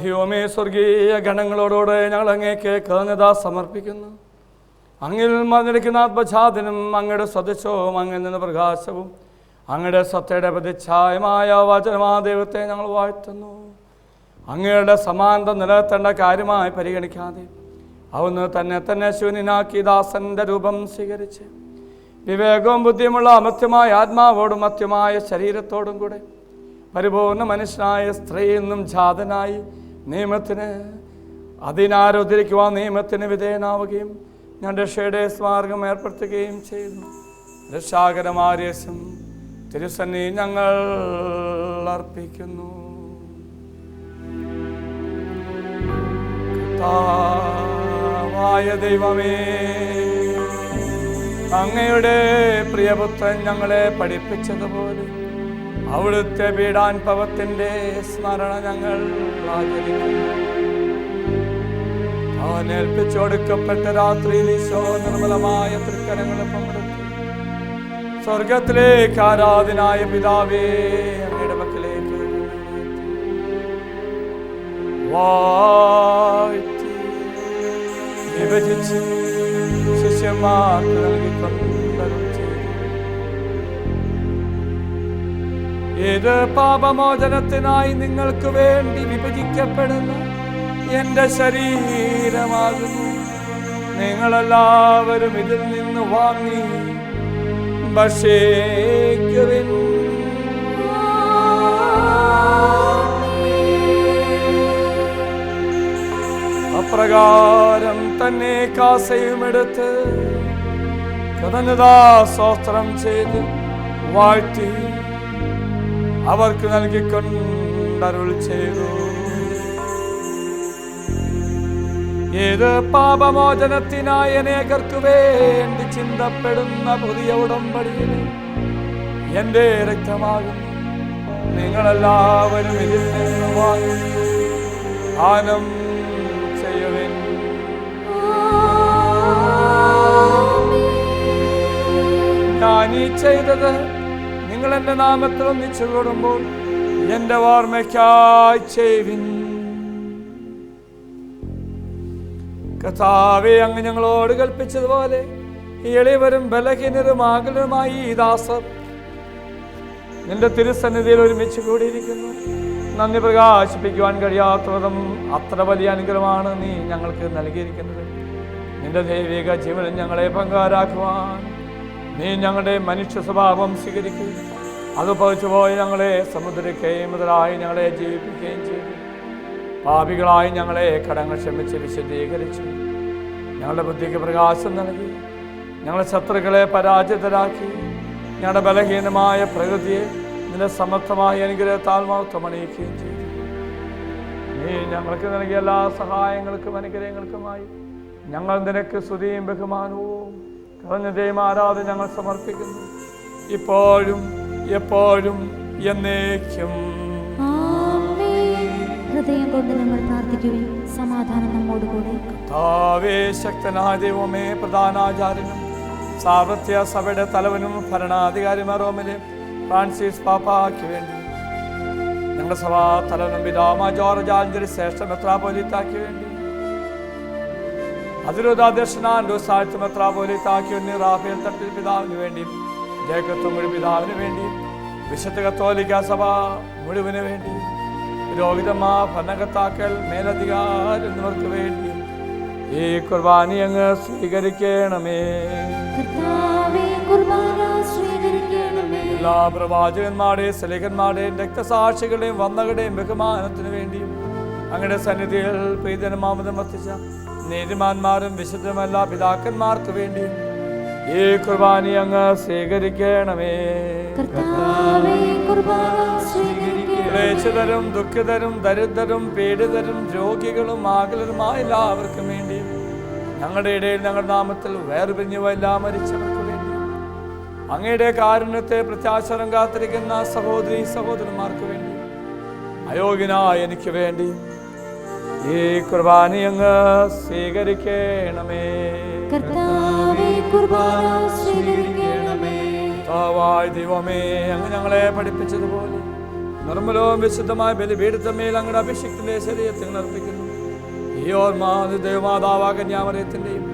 ദൈവമേ, സ്വർഗീയ ഗണങ്ങളോടുകൂടെ ഞങ്ങൾ അങ്ങേക്ക് കൃതജ്ഞത സമർപ്പിക്കുന്നു. അങ്ങിൽ മറഞ്ഞിരിക്കുന്ന ആത്മജാതനും അങ്ങയുടെ സദൃശവും അങ്ങിൽ നിന്ന് പ്രകാശവും അങ്ങയുടെ സത്തയുടെ പ്രതിച്ഛായമായ വചനമാ ദൈവത്തെ ഞങ്ങൾ വാഴ്ത്തുന്നു. അങ്ങയുടെ സമാനത നിലനിർത്തേണ്ട കാര്യമായി പരിഗണിക്കാതെ അവിടുന്ന് തന്നെ ശൂന്യനാക്കി ദാസന്റെ രൂപം സ്വീകരിച്ച് വിവേകവും ബുദ്ധിയുമുള്ള അമത്യമായ ആത്മാവോടും മത്യമായ ശരീരത്തോടും കൂടെ പരിപൂർണ മനുഷ്യനായ സ്ത്രീയിൽ നിന്നും ജാതനായി നിയമത്തിന് അതിനാരോധരിക്കുവാൻ നിയമത്തിന് വിധേയനാവുകയും ഞാൻ രക്ഷയുടെ സ്മാർഗം ഏർപ്പെടുത്തുകയും ചെയ്തു. രക്ഷാകരമാര്യേശം തിരുസന്നി ഞങ്ങൾ അർപ്പിക്കുന്നു. കർത്താവായ ദൈവമേ, അങ്ങയുടെ പ്രിയപുത്രൻ ഞങ്ങളെ പഠിപ്പിച്ചതുപോലെ അവിടുത്തെ പീഡാനുഭവത്തിന്റെ സ്മരണ ഞങ്ങൾ ആചരിക്കുന്നു. താൻ ഏൽപ്പിച്ചൊടുക്കപ്പെട്ട രാത്രിയിൽ ഈശോ നിർമ്മലമായ തൃക്കരങ്ങൾ പങ്കെടുത്തു സ്വർഗത്തിലേക്ക് ആരാധനായ പിതാവേ അങ്ങയുടെ മക്കളിലേക്ക് വാഴ്ത്തി വിഭജിച്ച് ശിഷ്യന്മാർക്ക് നൽകിക്കൊണ്ടരുൾ ചെയ്തു. ഇത് പാപമോചനത്തിനായി നിങ്ങൾക്ക് വേണ്ടി വിഭജിക്കപ്പെടുന്ന എന്റെ ശരീരമാകുന്നു. നിങ്ങളെല്ലാവരും ഇതിൽ നിന്ന് വാങ്ങി ഭക്ഷിക്കുവിൻ. അപ്രകാരം തന്നെ കാസയുമെടുത്ത് കൃതജ്ഞതാസ്തോത്രം ചെയ്ത് വാഴ്ത്തി അവർക്ക് നൽകിക്കൊണ്ടരുൾ ചെയ്തു. ഇത് പാപമോചനത്തിനായി അനേകർക്ക് വേണ്ടി ചിന്തപ്പെടുന്ന പുതിയ ഉടമ്പടിയിൽ എന്റെ രക്തമാകുന്നു. നിങ്ങളെല്ലാവരും ഇതിൽ നിന്ന് വാങ്ങി പാനം ചെയ്യുവിൻ. ഞാൻ ഈ ചെയ്തത് നിങ്ങൾ എന്റെ നാമത്തിൽ ഒന്നിച്ചു കൂടുമ്പോൾ എന്റെ ഓർമ്മയ്ക്കായി ചെയ്യുവിൻ. കർത്താവേ, അങ്ങ് ഞങ്ങളോട് കൽപ്പിച്ചതുപോലെ എളിയവരും ബലഹീനരും ആകുലരുമായി ഈ ദാസർ നിന്റെ തിരുസന്നിധിയിൽ ഒരുമിച്ച് കൂടിയിരിക്കുന്നു. നന്ദി പ്രകാശിപ്പിക്കുവാൻ കഴിയാത്തതും അത്ര വലിയ അനുഗ്രഹമാണ് നീ ഞങ്ങൾക്ക് നൽകിയിരിക്കുന്നത്. നിന്റെ ദൈവിക ജീവനിൽ ഞങ്ങളെ പങ്കാരാക്കുവാൻ നീ ഞങ്ങളുടെ മനുഷ്യ സ്വഭാവം സ്വീകരിക്കുകയും അത് പതിച്ചുപോയി ഞങ്ങളെ സമുദ്രിക്കുകയും മുതലായി ഞങ്ങളെ ജീവിപ്പിക്കുകയും ചെയ്തു. പാപികളായി ഞങ്ങളെ കടങ്ങൾ ക്ഷമിച്ച് വിശദീകരിച്ചു. ഞങ്ങളുടെ ബുദ്ധിക്ക് പ്രകാശം നൽകി. ഞങ്ങളുടെ ശത്രുക്കളെ പരാജിതരാക്കി. ഞങ്ങളുടെ ബലഹീനമായ പ്രകൃതിയെ നിന്റെ സമർത്ഥമായ അനുഗ്രഹത്താൽ മഹത്വമണിയിക്കുകയും ചെയ്തു. നീ ഞങ്ങൾക്ക് നൽകിയ എല്ലാ സഹായങ്ങൾക്കും അനുഗ്രഹങ്ങൾക്കുമായി ഞങ്ങൾ നിനക്ക് സ്തുതിയും ബഹുമാനവും കർത്തവ്യം ആരാധന ഞങ്ങൾ സമർപ്പിക്കുന്നു, ഇപ്പോഴും എപ്പോഴും എന്നേക്കും. ഹൃദയം കൊണ്ട് നമ്മൾ പ്രാർത്ഥിക്കുകയും സമാധാനം നമ്മോടുകൂടെ. കർത്താവേ, ശക്തനായ ദൈവമേ, പ്രധാനാചാര്യനും സാർവത്യ സഭയുടെ തലവനും ഭരണാധികാരിമാർ റോമിലെ ഫ്രാൻസിസ് പാപ്പായ്ക്ക് വേണ്ടി, ഞങ്ങളുടെ സഭാ തലവനും പിതാമ ജോർജ് ആഞ്ചലി ശ്രേഷ്ഠ മെത്രാപ്പോലീത്താക്ക് വേണ്ടി, അതിരൂധാധ്യക്ഷനാൻ സാഴ്ച മെത്രാപ്പോലീത്താക്ക് വേണ്ടി, റാഫേൽ തട്ടിൽ പിതാവിന് വേണ്ടിയും ജേക്കത്തുമുഴി പിതാവിന് വേണ്ടിയും വിശുദ്ധ കത്തോലിക്ക സഭ മുഴുവന് വേണ്ടിയും പുരോഹിതന്മാർ, ഭരണകർത്താക്കൾ, മേലധികാരി എന്നിവർക്ക് വേണ്ടിയും ഈ കുർബാന അങ്ങ് സ്വീകരിക്കണമേ. എല്ലാ പ്രവാചകന്മാരുടെയും സലേഖന്മാരുടെയും രക്തസാക്ഷികളുടെയും വന്നകളുടെയും ബഹുമാനത്തിനു വേണ്ടിയും അങ്ങയുടെ സന്നിധിയിൽ പ്രീതനമാമതം വർത്തിച്ച നീതിമാന്മാരും വിശുദ്ധമല്ല പിതാക്കന്മാർക്ക് വേണ്ടിയും ഈ കുർബാന അങ്ങ് സ്വീകരിക്കണമേ. ക്ലേശിതരും ദുഃഖിതരും ദരിദ്രരും പീഡിതരും രോഗികളും ആകുലരുമായ എല്ലാവർക്കും വേണ്ടിയും ഞങ്ങളുടെ ഇടയിൽ ഞങ്ങളുടെ നാമത്തിൽ വേർപിരിഞ്ഞു എല്ലാം മരിച്ചവർക്ക് വേണ്ടിയും അങ്ങയുടെ കാരുണ്യത്തെ പ്രത്യാശരം കാത്തിരിക്കുന്ന സഹോദരി സഹോദരന്മാർക്ക് വേണ്ടി അയോഗ്യനായ എനിക്ക് വേണ്ടി ഈ കുർബാന അങ്ങ് സ്വീകരിക്കണമേ. ദൈവമേ, അങ്ങ് ഞങ്ങളെ പഠിപ്പിച്ചതുപോലെ നിർമ്മലവും വിശുദ്ധമായ ബലിപീഠത്തിന്മേൽ അങ്ങയുടെ അഭിഷിക്തന്റെ ശരീരത്തിൽ അർപ്പിക്കുന്നു. ഈ ഓർമ്മ ദേവമാതാവാ കന്യാമറിയത്തിന്റെയും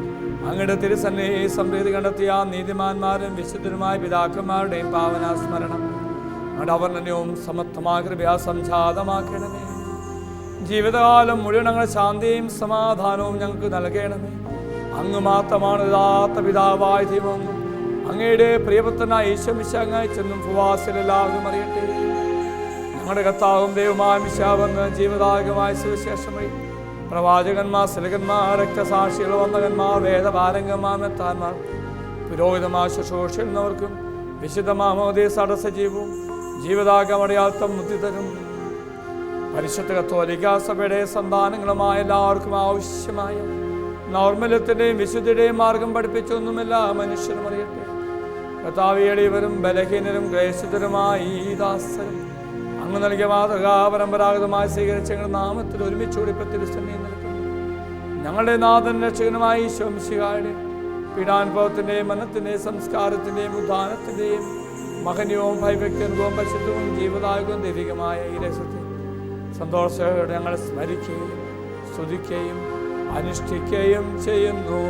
അങ്ങയുടെ തിരുസന്നിധി സംപ്രീതി കണ്ടെത്തിയ നീതിമാന്മാരും വിശുദ്ധരുമായ പിതാക്കന്മാരുടെയും പാവനാസ്മരണം അങ്ങയുടെ അവർണ്ണനവും സമത്വമായ കൃപയാ സംജാതമാക്കണമേ. ജീവിതകാലം മുഴുവൻ ഞങ്ങളുടെ ശാന്തിയും സമാധാനവും ഞങ്ങൾക്ക് നൽകണമേ. അങ്ങ് മാത്രമാണ് യഥാർത്ഥ പിതാവായ ദൈവം. അങ്ങയുടെ പ്രിയപുത്രനായ ഈശോ മിശിഹായി ചെന്നും ഭൂവാസിൽ എല്ലാവരും അറിയട്ടെ. ഞങ്ങളുടെ കർത്താവും ദൈവമായ മിശിഹാവെന്ന് ജീവദായകമായ സുവിശേഷം വഴി പ്രവാചകന്മാർ, സലകന്മാർ, രക്തസാക്ഷികൾ, വന്ദകന്മാർ, വേദപാരംഗന്മാർ, മെത്താന്മാർ, പുരോഹിതന്മാർ, ശുശ്രൂഷിക്കുന്നവർക്കും വിശുദ്ധ മാമോദീസയുടെ സജീവവും ജീവദായകമടയാൾത്തം മുദ്രിതരും പരിശുദ്ധ കത്തോലിക്കാ സഭയുടെ സന്താനങ്ങളുമായ എല്ലാവർക്കും ആവശ്യമായ നൈർമല്യത്തിൻ്റെയും വിശുദ്ധിയുടെയും മാർഗം പഠിപ്പിച്ചൊന്നുമില്ല മനുഷ്യരും അറിയട്ടെ. കർത്താവിയടിയവരും ബലഹീനരും ക്ലേശിതരുമായി ഈ ദാസരും അങ്ങ് നൽകിയ മാതൃകാ പരമ്പരാഗതമായി സ്വീകരിച്ച ഞങ്ങളുടെ നാമത്തിൽ ഒരുമിച്ചുകൂടി തിരുസന്നിധിയിൽ നിൽക്കുന്നു. ഞങ്ങളുടെ നാഥൻ രക്ഷകനുമായി ഈശോ മിശിഹായുടെ പീഡാനുഭവത്തിൻ്റെയും മനത്തിൻ്റെയും സംസ്കാരത്തിൻ്റെയും ഉദ്ധാനത്തിൻ്റെയും മഹനീയവും ഭയഭക്തിയനുഭവവും പരിശുദ്ധവും ജീവദായകവും ദൈവികമായ ഈ രഹസ്യത്തെ സന്തോഷത്തോടെ ഞങ്ങൾ സ്മരിക്കുകയും സ്തുതിക്കുകയും അനുഷ്ഠിക്കുകയും ചെയ്യുന്നു.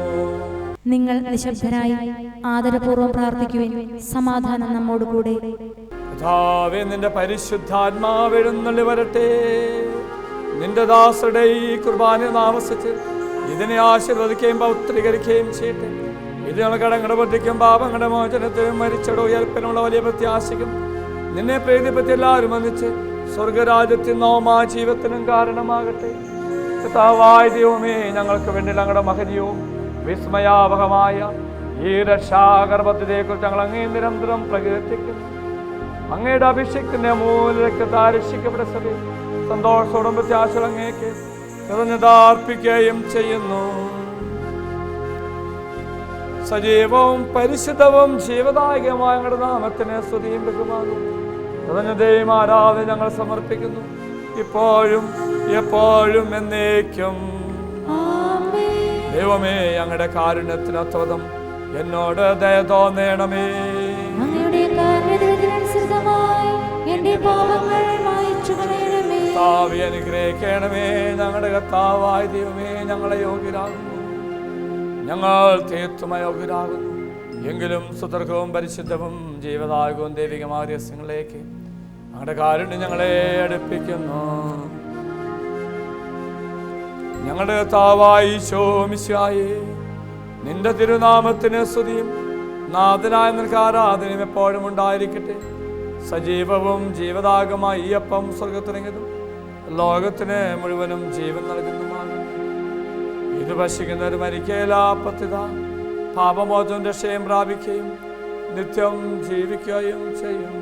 നിങ്ങൾ നിശബ്ദരായി ആദരപൂർവ്വം പ്രാർത്ഥിക്കുവിൻ. സമാധാനം നമ്മോട് കൂടെ. കർത്താവേ, നിന്റെ പരിശുദ്ധാത്മാവ് എഴുന്നള്ളി വരട്ടെ. നിന്റെ ദാസരുടെ ഈ കുർബാന താമസിച്ച് ഇതിനെ ആശീർവദിക്കുകയും പൗത്രീകരിക്കുകയും ചെയ്യട്ടെ. ഇത് ഞങ്ങൾ കടങ്ങളുടെ ബുദ്ധിക്കും പാപങ്ങളുടെ മോചനത്തിനും മരിച്ചടോ ഉയർപ്പിനുള്ള വലിയ പ്രത്യാശയ്ക്കും നിന്നെ പ്രീതിപ്പറ്റി എല്ലാവരും വന്നിച്ച് സ്വർഗരാജ്യത്തിൽ നവമാ ജീവത്തിനും കാരണമാകട്ടെ. കർത്താവായ ദൈവമേ, ഞങ്ങൾക്ക് വേണ്ടി ഞങ്ങളുടെ മഹനീയവും വിസ്മയാവഹമായ ഈ രക്ഷാകർമ്മത്തിനെക്കുറിച്ച് ഞങ്ങൾ അങ്ങേ നിരന്തരം പ്രകീർത്തിക്കുന്നു. അങ്ങയുടെ അഭിഷേകത്തിന്റെ മൂലരക്തത്താൽ രക്ഷിക്കപ്പെട്ട സഭയിൽ സന്തോഷത്തോടും പ്രത്യാശയോടും അങ്ങേക്ക് കൃതജ്ഞതാർപ്പിക്കുകയും ചെയ്യുന്നു. സജീവവും പരിശുദ്ധവും ജീവദായകമായ ഞങ്ങളുടെ നാമത്തിന് സ്തുതിയും ബഹുമാനവും കൃതജ്ഞതയും ആരാധന ഞങ്ങൾ സമർപ്പിക്കുന്നു, ഇപ്പോഴും എപ്പോഴും എന്നേക്കും. ദൈവമേ, ഞങ്ങളുടെ കാരുണ്യത്തിനൊത്തവധം എന്നോട് ദയ തോന്നണമേ. കർത്താവേ, അനുഗ്രഹിക്കണമേ. ഞങ്ങളുടെ കർത്താവായ ദൈവമേ, ഞങ്ങളെ യോഗ്യരാകുന്നു. ഞങ്ങൾ തീർത്തും അയോഗ്യരാകുന്നു. എങ്കിലും സുതർക്കവും പരിശുദ്ധവും ജീവദായകവും ദൈവികമായ രഹസ്യങ്ങളിലേക്ക് ഞങ്ങളുടെ കാരുണ്യം ഞങ്ങളെ അടുപ്പിക്കുന്നു. ഞങ്ങളുടെ കർത്താവായ ഈശോ മിശിഹായേ, നിന്റെ തിരുനാമത്തിന് സ്തുതിയും നാഥനായ നിനക്ക് ആരാധനയും എപ്പോഴും ഉണ്ടായിരിക്കട്ടെ. സജീവവും ജീവദായകമായ ഈ അപ്പം സ്വർഗത്തിറങ്ങിയതും ലോകത്തിന് മുഴുവനും ജീവൻ നൽകുന്നതുമാണ്. ഇത് ഭക്ഷിക്കുന്നവർ മരിക്കയില്ല, പത്തിത പാപമോചനം രക്ഷയും പ്രാപിക്കുകയും നിത്യം ജീവിക്കുകയും ചെയ്യും.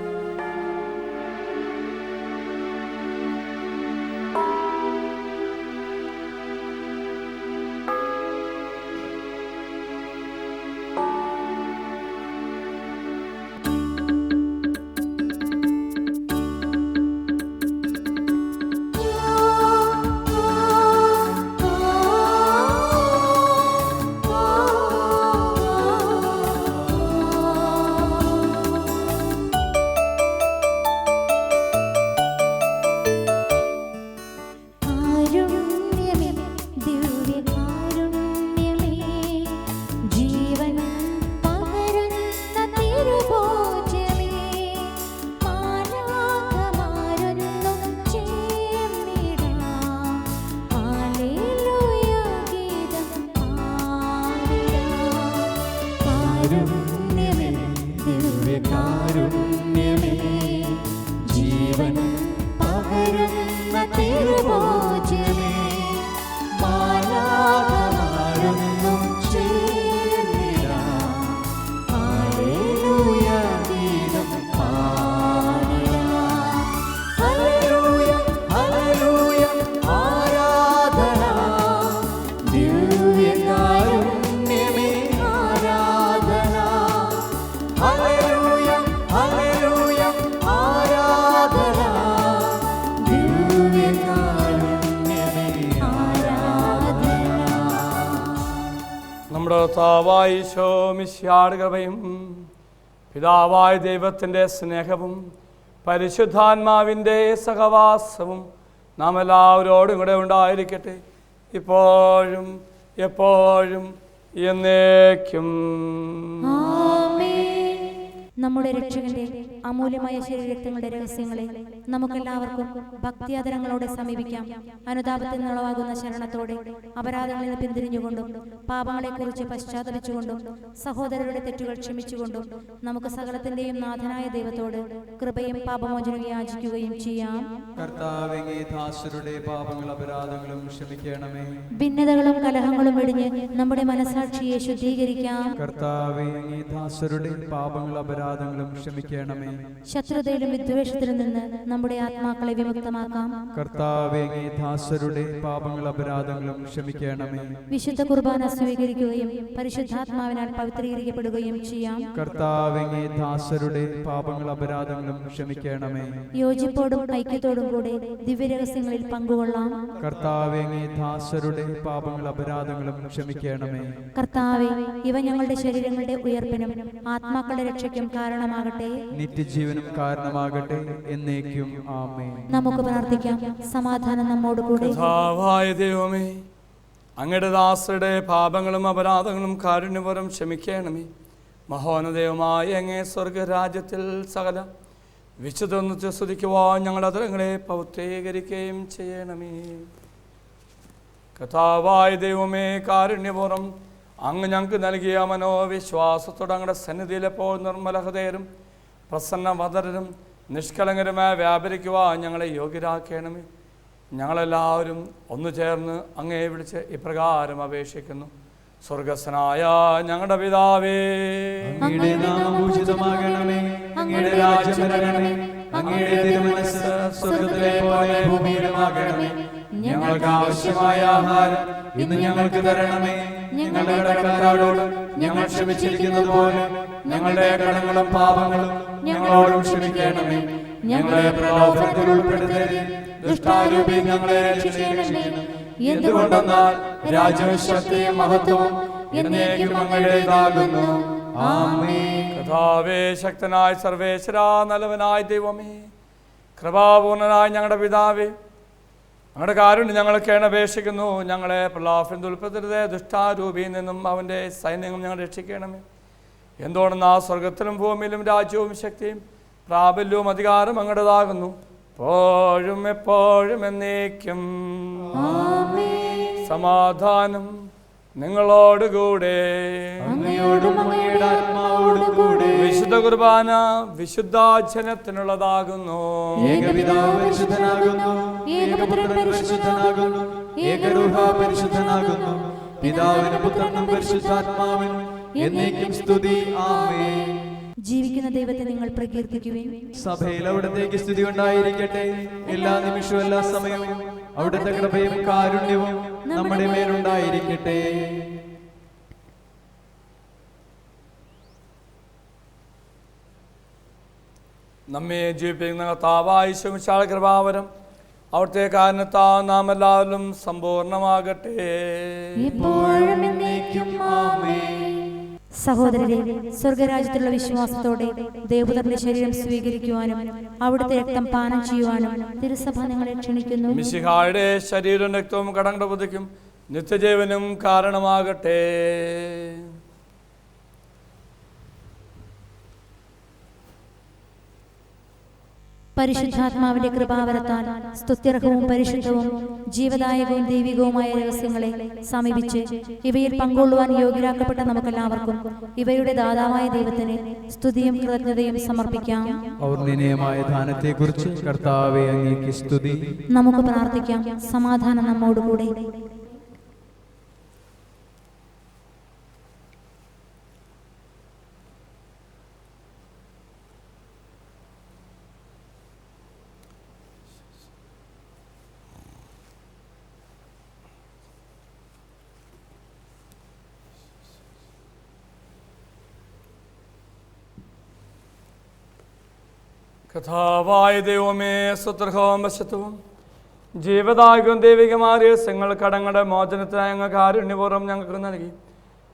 കൃപയും പിതാവായ ദൈവത്തിൻ്റെ സ്നേഹവും പരിശുദ്ധാത്മാവിൻ്റെ സഹവാസവും നാം എല്ലാവരോടും കൂടെ ഉണ്ടായിരിക്കട്ടെ, ഇപ്പോഴും എപ്പോഴും എന്നേക്കും. നമ്മുടെ രക്ഷകന്റെ അമൂല്യമായ ശരീരങ്ങളുടെ രഹസ്യങ്ങളെ നമുക്കെല്ലാവർക്കും ഭക്തിയാദരങ്ങളോടെ സമീപിക്കാം. അനുതാപത്തിൽ നിന്നുളവാകുന്ന ശരണത്തോടെ അപരാധങ്ങളിൽ നിന്ന് പിന്തിരിഞ്ഞുകൊണ്ടും പാപങ്ങളെക്കുറിച്ച് പശ്ചാത്തപിച്ചുകൊണ്ടും സഹോദരരുടെ തെറ്റുകൾ ക്ഷമിച്ചുകൊണ്ടും നമുക്ക് സകലത്തിന്റെയും നാഥനായ ദൈവത്തോട് കൃപയും പാപമോചനവും യാചിക്കുകയും ചെയ്യാം. കർത്താവേ, ദാസരുടെ പാപങ്ങളും അപരാധങ്ങളും ക്ഷമിക്കണമേ. ഭിന്നതകളും കലഹങ്ങളും വെടിഞ്ഞ് നമ്മുടെ മനസാക്ഷിയെ ശുദ്ധീകരിക്കാം. കർത്താവേ, ദാസരുടെ പാപങ്ങൾ അപരാധ അപരാധങ്ങളും ക്ഷമിക്കണമേ. ശത്രുതയിലും വിദ്വേഷത്തിലും നിന്ന് നമ്മുടെ ആത്മാക്കളെ വിമുക്തമാക്കാം. കർത്താവേ, അങ്ങേ ദാസരുടെ പാപങ്ങൾ അപരാധങ്ങളും ക്ഷമിക്കണമേ. വിശുദ്ധ കുർബാന സ്വീകരിക്കുകയും പരിശുദ്ധാത്മാവിനാൽ പവിത്രീകരിക്കപ്പെടുകയും ചെയ്യാം. കർത്താവേ, അങ്ങേ ദാസരുടെ പാപങ്ങൾ അപരാധങ്ങളും ക്ഷമിക്കണമേ. യോജിപ്പോടും ഐക്യത്തോടും കൂടെ ദിവ്യരഹസ്യങ്ങളിൽ പങ്കുകൊള്ളാം. കർത്താവേ, അങ്ങേ ദാസരുടെ പാപങ്ങൾ അപരാധങ്ങളും ക്ഷമിക്കണമേ. കർത്താവേ, ഇവ ഞങ്ങളുടെ ശരീരങ്ങളുടെ ഉയർപ്പിനും ആത്മാക്കളുടെ രക്ഷയ്ക്കും കാരണമാകട്ടെ. നിത്യജീവനും കാരണമാകട്ടെ. എന്നേക്കും ആമേൻ. നമുക്ക് പ്രാർത്ഥിക്കാം. സമാധാനം നമ്മോടുകൂടെ. കർത്താവായ ദൈവമേ, അങ്ങയുടെ ദാസരുടെ പാപങ്ങളും അപരാധങ്ങളും കാരുണ്യപരം ക്ഷമിക്കണമേ. മഹോന്നതയുമായ അങ്ങേ സ്വർഗരാജ്യത്തിൽ സകല വിശുദ്ധ സ്തുതിക്കുവാൻ ഞങ്ങളുടെ അതരങ്ങളെ പൗത്രീകരിക്കുകയും ചെയ്യണമേ. കർത്താവായ ദൈവമേ, കാരുണ്യപൂർവ്വം അങ്ങ് ഞങ്ങൾക്ക് നൽകിയ മനോവിശ്വാസത്തോടെ അങ്ങയുടെ സന്നിധിയിലെപ്പോൾ നിർമ്മലഹൃദയരും പ്രസന്നവദരരും നിഷ്കളങ്കരുമായി വ്യാപരിക്കുവാൻ ഞങ്ങളെ യോഗ്യരാക്കണമേ. ഞങ്ങളെല്ലാവരും ഒന്നു ചേർന്ന് അങ്ങേ വിളിച്ച് ഇപ്രകാരം അപേക്ഷിക്കുന്നു. സ്വർഗസ്ഥനായ ഞങ്ങളുടെ പിതാവേ, അങ്ങയുടെ നാമം പൂജിതമാകണമേ. അങ്ങയുടെ രാജ്യം വരണമേ. അങ്ങയുടെ തിരുമനസ്സ് സ്വർഗ്ഗത്തിലെ പോലെ ഭൂമിയിലുമാകണമേ. ഞങ്ങൾക്ക് ആവശ്യമായ ആഹാരം ഇന്ന് ഞങ്ങൾക്ക് തരണമേ. ഞങ്ങളുടെ കടക്കാരോട് ഞങ്ങൾ ക്ഷമിച്ചിരിക്കുന്നത് പോലെ ഞങ്ങളുടെ കടങ്ങളും പാപങ്ങളും ഞങ്ങളോടും ക്ഷമിക്കണമേ. ഞങ്ങളെ പ്രലോഭനത്തിൽ ഉൾപ്പെടുത്തരുത്, ദുഷ്ടാരൂപി ഞങ്ങളെ രക്ഷിക്കണമേ. എന്തുകൊണ്ടെന്നാൽ രാജ്യവും ശക്തിയും മഹത്വവും എന്നേക്കും അങ്ങയുടേതാകുന്നു. ആമേൻ. കർത്താവേ, ശക്തനായ സർവേശ്വരാ, നല്ലവനായ ദൈവമേ, കൃപാപൂർണനായ ഞങ്ങളുടെ പിതാവേ, അങ്ങയുടെ കാരുണ്യം ഞങ്ങൾ കേണപേക്ഷിക്കുന്നു. ഞങ്ങളെ പ്രലോഭനത്തിൽ ഉൾപ്പെടുത്തരുത്, ദുഷ്ടാരൂപിയിൽ നിന്നും അവൻ്റെ സൈന്യങ്ങളും ഞങ്ങൾ രക്ഷിക്കണമേ. എന്തുകൊണ്ടെന്നാൽ സ്വർഗത്തിലും ഭൂമിയിലും രാജ്യവും ശക്തിയും പ്രാബല്യവും അധികാരം അങ്ങയുടേതാകുന്നു, എപ്പോഴും എപ്പോഴും എന്നേക്കും. സമാധാനം നിങ്ങളോടുകൂടെ. വിശുദ്ധ കുർബാന വിശുദ്ധ ജനത്തിനുള്ളതാകുന്നു. ഏകപിതാവ് പരിശുദ്ധനാകുന്നു, ഏകപുത്രൻ പരിശുദ്ധനാകുന്നു, ഏകരൂഹ പരിശുദ്ധനാകുന്നു. പിതാവിനും പുത്രനും പരിശുദ്ധാത്മാവിനും എന്നേക്കും സ്തുതി. ആമേൻ. ജീവിക്കുന്ന ദൈവത്തെ നിങ്ങൾ പ്രകീർത്തിക്കുവിൻ. സഭയിൽ അവിടത്തേക്ക് സ്തുതി ഉണ്ടായിരിക്കട്ടെ. എല്ലാ നിമിഷവും എല്ലാ സമയവും അവിടുത്തെ കൃപയും കാരുണ്യവും നമ്മുടെ മേലുണ്ടായിരിക്കട്ടെ. നമ്മെ ജീവിപ്പിക്കുന്ന കർത്താവായ ഈശോമിശിഹായുടെ കൃപാവരം അവിടുത്തെ കാരണത്താൽ നാം എല്ലാവരും സമ്പൂർണ്ണമാകട്ടെ. സഹോദരരെ, സ്വർഗരാജ്യത്തിലുള്ള വിശ്വാസത്തോടെ ദേവപുത്രന്റെ ശരീരം സ്വീകരിക്കുവാനും അവിടുത്തെ രക്തം പാനം ചെയ്യുവാനും തിരുസഭ നിങ്ങളെ ക്ഷണിക്കുന്നു. മിശിഹായുടെ ശരീരവും രക്തവും കടങ്ങളുടെ പുതുക്കും നിത്യജീവനും കാരണമാകട്ടെ. പരിശുദ്ധാത്മാവിന്റെ കൃപാവരത്താൽ സ്തുത്യർഹവും പരിശുദ്ധവും ജീവദായകവും ദൈവികവുമായ രഹസ്യങ്ങളെ സമീപിച്ച് ഇവയിൽ പങ്കൊള്ളുവാൻ യോഗ്യരാക്കപ്പെട്ട നമുക്കെല്ലാവർക്കും ഇവയുടെ ദാതാവായ ദൈവത്തിന് സ്തുതിയും കൃതജ്ഞതയും സമർപ്പിക്കാം. ഔർണിനീയമായ ദാനത്തെക്കുറിച്ച് കർത്താവേ, അങ്ങേക്ക് സ്തുതി. നമുക്ക് പ്രാർത്ഥിക്കാം. സമാധാനം നമ്മോടുകൂടെ. കഥാവായ ദൈവമേ, സ്വത്രഹവും വശത്വവും ജീവദായകവും ദൈവികമായ രഹസ്യങ്ങൾ കടങ്ങളുടെ മോചനത്തിനായി അങ്ങ് കാരുണ്യപൂർവ്വം ഞങ്ങൾക്ക് നൽകി.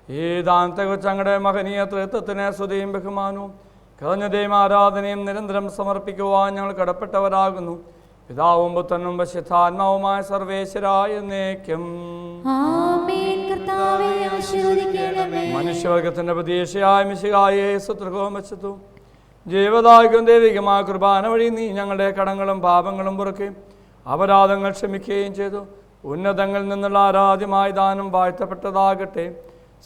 ഈ ദാനത്തെക്കുറിച്ച് അങ്ങയുടെ മഹനീയ തൃത്വത്തിന് സ്തുതിയും ബഹുമാനവും കഥഞ്ഞതയും ആരാധനയും നിരന്തരം സമർപ്പിക്കുവാൻ ഞങ്ങൾ കടപ്പെട്ടവരാകുന്നു. പിതാവും പുത്രനും പരിശുദ്ധാത്മാവുമായ സർവേശ്വരായ എന്നേക്കും. മനുഷ്യവർഗത്തിന്റെ പ്രതീക്ഷയായ മിശിഹായെ, സ്വത്രഹവും വശത്വവും ജീവദായകവും ദൈവികമായ കുർബാന വഴി നീ ഞങ്ങളുടെ കടങ്ങളും പാപങ്ങളും പുറക്കുകയും അപരാധങ്ങൾ ക്ഷമിക്കുകയും ചെയ്തു. ഉന്നതങ്ങളിൽ നിന്നുള്ള ആരാധ്യമായ ദാനം വാഴ്ത്തപ്പെട്ടതാകട്ടെ.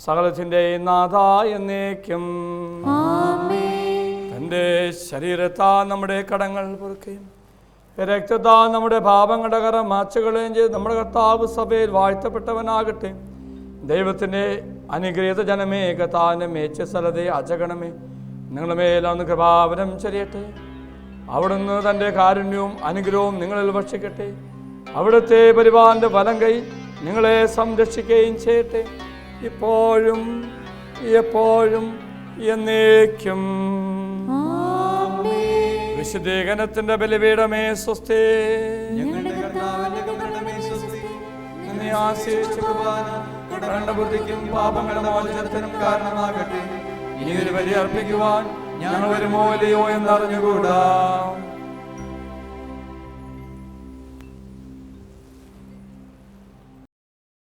സകലത്തിൻ്റെയും നാഥാ എന്നേക്കും. തൻ്റെ ശരീരത്താൽ നമ്മുടെ കടങ്ങൾ പൊറുക്കുകയും രക്തത്താൽ നമ്മുടെ പാപങ്ങളുടെ കറ മാച്ചുകളയും ചെയ്ത് നമ്മുടെ കർത്താവ് സഭയിൽ വാഴ്ത്തപ്പെട്ടവനാകട്ടെ. ദൈവത്തിൻ്റെ അനുഗ്രഹീത ജനമേ, കർത്താവിൻ്റെ മേച്ച സ്ഥലത്തെ അജഗണമേ, നിങ്ങളുടെ മേലന്ന് കൃപാവരം ചൊരിയട്ടെ. അവിടുന്ന് തൻ്റെ കാരുണ്യവും അനുഗ്രഹവും നിങ്ങളിൽ ഭക്ഷിക്കട്ടെ. അവിടുത്തെ പരിപാലന്റെ വലം കൈ നിങ്ങളെ സംരക്ഷിക്കുകയും ചെയ്യട്ടെ, ഇപ്പോഴും എപ്പോഴും എന്നേക്കും. വിശുദ്ധീകരണത്തിന്റെ ബലിപീഠമേ സ്വസ്തി. നിന്നെ ആശ്രയിച്ച കുർബാന കടബുദ്ധിക്കും പാപങ്ങളുടെ മോചനത്തിനും കാരണമാകട്ടെ. ഇനി ഒരു ബലി അർപ്പിക്കുവാൻ ഞങ്ങൾ വരുമോ ഇല്ലയോ എന്നറിഞ്ഞുകൂടാ.